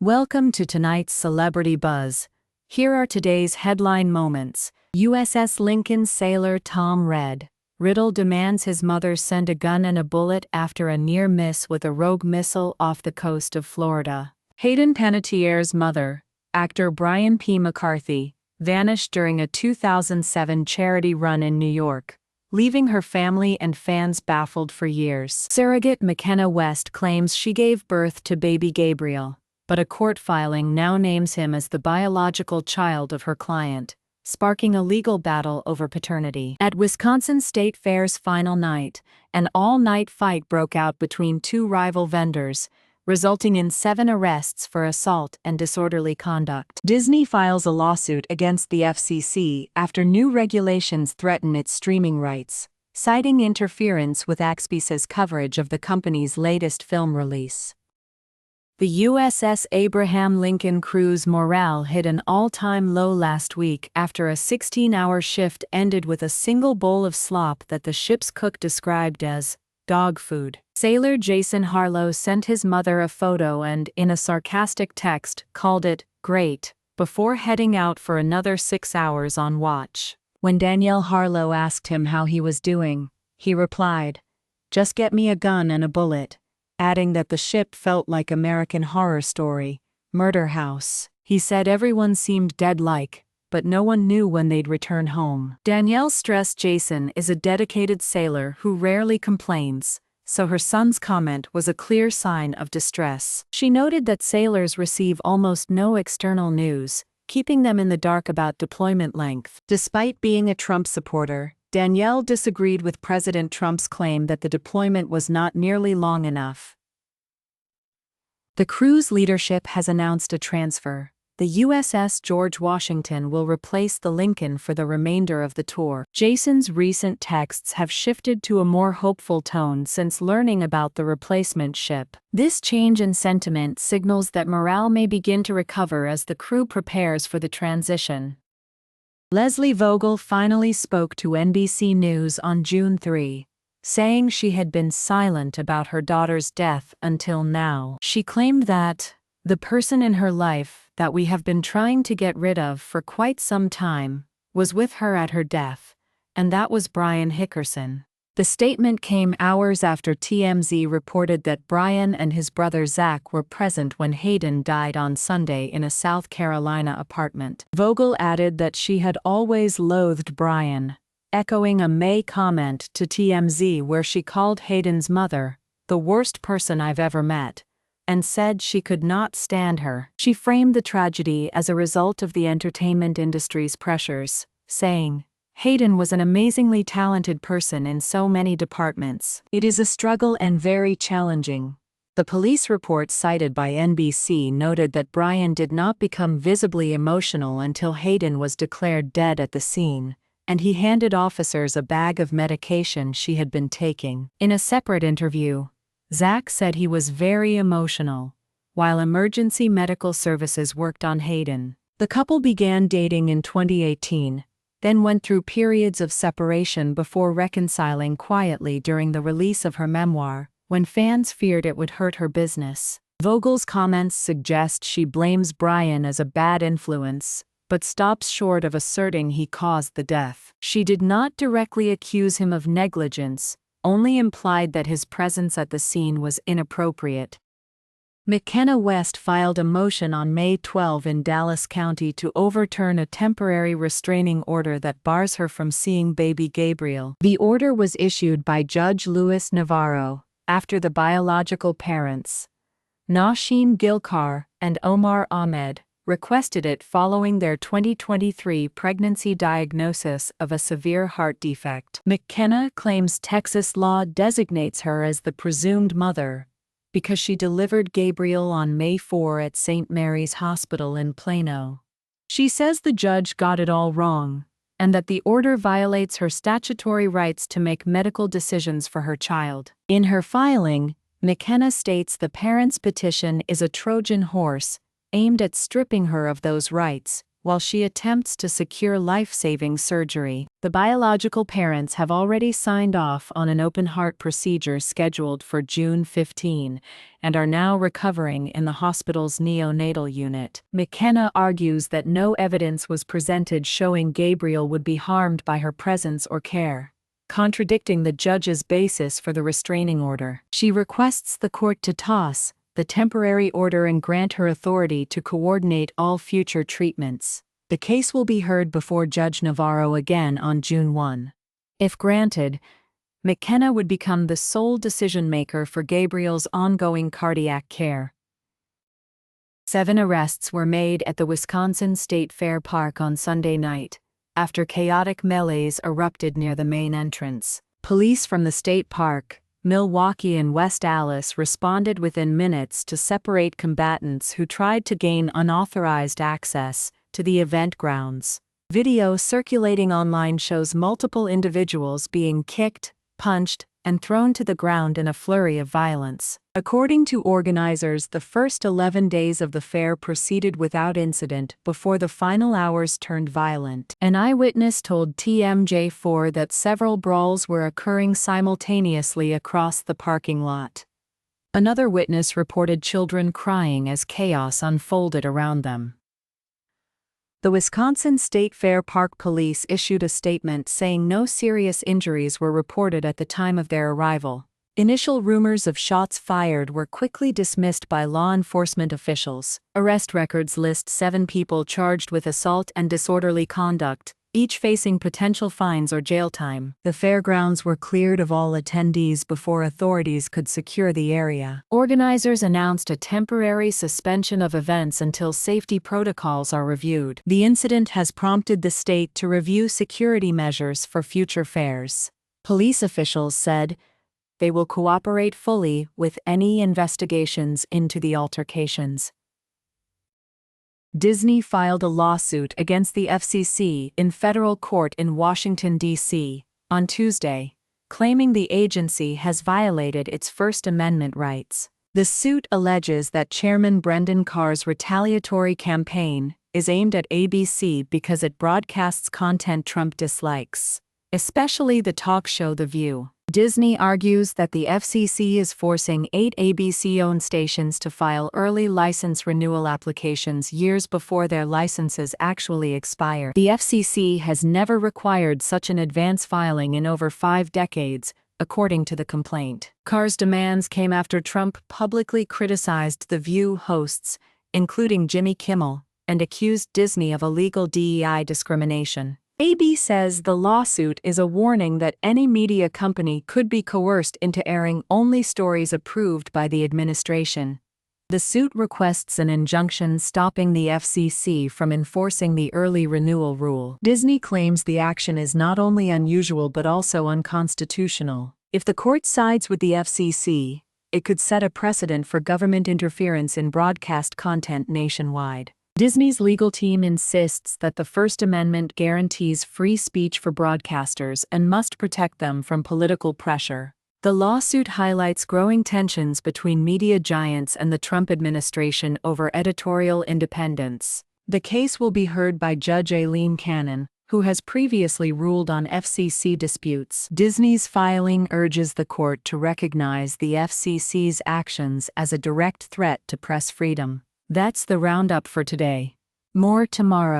Welcome to tonight's Celebrity Buzz. Here are today's headline moments. USS Lincoln sailor Tom Red. Riddle demands his mother send a gun and a bullet after a near miss with a rogue missile off the coast of Florida. Hayden Panettiere's mother, actor Brian P. McCarthy, vanished during a 2007 charity run in New York, leaving her family and fans baffled for years. Surrogate McKenna West claims she gave birth to baby Gabriel, but a court filing now names him as the biological child of her client, sparking a legal battle over paternity. At Wisconsin State Fair's final night, an all-night fight broke out between two rival vendors, resulting in 7 arrests for assault and disorderly conduct. Disney files a lawsuit against the FCC after new regulations threaten its streaming rights, citing interference with Access's coverage of the company's latest film release. The USS Abraham Lincoln crew's morale hit an all-time low last week after a 16-hour shift ended with a single bowl of slop that the ship's cook described as dog food. Sailor Jason Harlow sent his mother a photo and, in a sarcastic text, called it great, before heading out for another 6 hours on watch. When Danielle Harlow asked him how he was doing, he replied, "Just get me a gun and a bullet," adding that the ship felt like American Horror Story, Murder House. He said everyone seemed dead-like, but no one knew when they'd return home. Danielle stressed Jason is a dedicated sailor who rarely complains, so her son's comment was a clear sign of distress. She noted that sailors receive almost no external news, keeping them in the dark about deployment length. Despite being a Trump supporter, Danielle disagreed with President Trump's claim that the deployment was not nearly long enough. The crew's leadership has announced a transfer. The USS George Washington will replace the Lincoln for the remainder of the tour. Jason's recent texts have shifted to a more hopeful tone since learning about the replacement ship. This change in sentiment signals that morale may begin to recover as the crew prepares for the transition. Leslie Vogel finally spoke to NBC News on June 3, saying she had been silent about her daughter's death until now. She claimed that the person in her life that we have been trying to get rid of for quite some time was with her at her death, and that was Brian Hickerson. The statement came hours after TMZ reported that Brian and his brother Zach were present when Hayden died on Sunday in a South Carolina apartment. Vogel added that she had always loathed Brian, echoing a May comment to TMZ where she called Hayden's mother the worst person I've ever met, and said she could not stand her. She framed the tragedy as a result of the entertainment industry's pressures, saying, "Hayden was an amazingly talented person in so many departments. It is a struggle and very challenging." The police report cited by NBC noted that Brian did not become visibly emotional until Hayden was declared dead at the scene, and he handed officers a bag of medication she had been taking. In a separate interview, Zach said he was very emotional, while emergency medical services worked on Hayden. The couple began dating in 2018, then went through periods of separation before reconciling quietly during the release of her memoir, when fans feared it would hurt her business. Vogel's comments suggest she blames Brian as a bad influence, but stops short of asserting he caused the death. She did not directly accuse him of negligence, only implied that his presence at the scene was inappropriate. McKenna West filed a motion on May 12 in Dallas County to overturn a temporary restraining order that bars her from seeing baby Gabriel. The order was issued by Judge Luis Navarro after the biological parents, Nausheen Gilkar and Omar Ahmed, requested it following their 2023 pregnancy diagnosis of a severe heart defect. McKenna claims Texas law designates her as the presumed mother because she delivered Gabriel on May 4 at St. Mary's Hospital in Plano. She says the judge got it all wrong, and that the order violates her statutory rights to make medical decisions for her child. In her filing, McKenna states the parents' petition is a Trojan horse aimed at stripping her of those rights, while she attempts to secure life-saving surgery. The biological parents have already signed off on an open-heart procedure scheduled for June 15 and are now recovering in the hospital's neonatal unit. McKenna argues that no evidence was presented showing Gabriel would be harmed by her presence or care, contradicting the judge's basis for the restraining order. She requests the court to toss the temporary order and grant her authority to coordinate all future treatments. The case will be heard before Judge Navarro again on June 1. If granted, McKenna would become the sole decision-maker for Gabriel's ongoing cardiac care. 7 arrests were made at the Wisconsin State Fair Park on Sunday night, after chaotic melees erupted near the main entrance. Police from the state park, Milwaukee and West Allis responded within minutes to separate combatants who tried to gain unauthorized access to the event grounds. Video circulating online shows multiple individuals being kicked, punched, and thrown to the ground in a flurry of violence. According to organizers, the first 11 days of the fair proceeded without incident before the final hours turned violent. An eyewitness told TMJ4 that several brawls were occurring simultaneously across the parking lot. Another witness reported children crying as chaos unfolded around them. The Wisconsin State Fair Park Police issued a statement saying no serious injuries were reported at the time of their arrival. Initial rumors of shots fired were quickly dismissed by law enforcement officials. Arrest records list 7 people charged with assault and disorderly conduct, each facing potential fines or jail time. The fairgrounds were cleared of all attendees before authorities could secure the area. Organizers announced a temporary suspension of events until safety protocols are reviewed. The incident has prompted the state to review security measures for future fairs. Police officials said they will cooperate fully with any investigations into the altercations. Disney filed a lawsuit against the FCC in federal court in Washington, D.C., on Tuesday, claiming the agency has violated its First Amendment rights. The suit alleges that Chairman Brendan Carr's retaliatory campaign is aimed at ABC because it broadcasts content Trump dislikes, especially the talk show The View. Disney argues that the FCC is forcing 8 ABC-owned stations to file early license renewal applications years before their licenses actually expire. The FCC has never required such an advance filing in over 5 decades, according to the complaint. Carr's demands came after Trump publicly criticized The View hosts, including Jimmy Kimmel, and accused Disney of illegal DEI discrimination. AB says the lawsuit is a warning that any media company could be coerced into airing only stories approved by the administration. The suit requests an injunction stopping the FCC from enforcing the early renewal rule. Disney claims the action is not only unusual but also unconstitutional. If the court sides with the FCC, it could set a precedent for government interference in broadcast content nationwide. Disney's legal team insists that the First Amendment guarantees free speech for broadcasters and must protect them from political pressure. The lawsuit highlights growing tensions between media giants and the Trump administration over editorial independence. The case will be heard by Judge Aileen Cannon, who has previously ruled on FCC disputes. Disney's filing urges the court to recognize the FCC's actions as a direct threat to press freedom. That's the roundup for today. More tomorrow.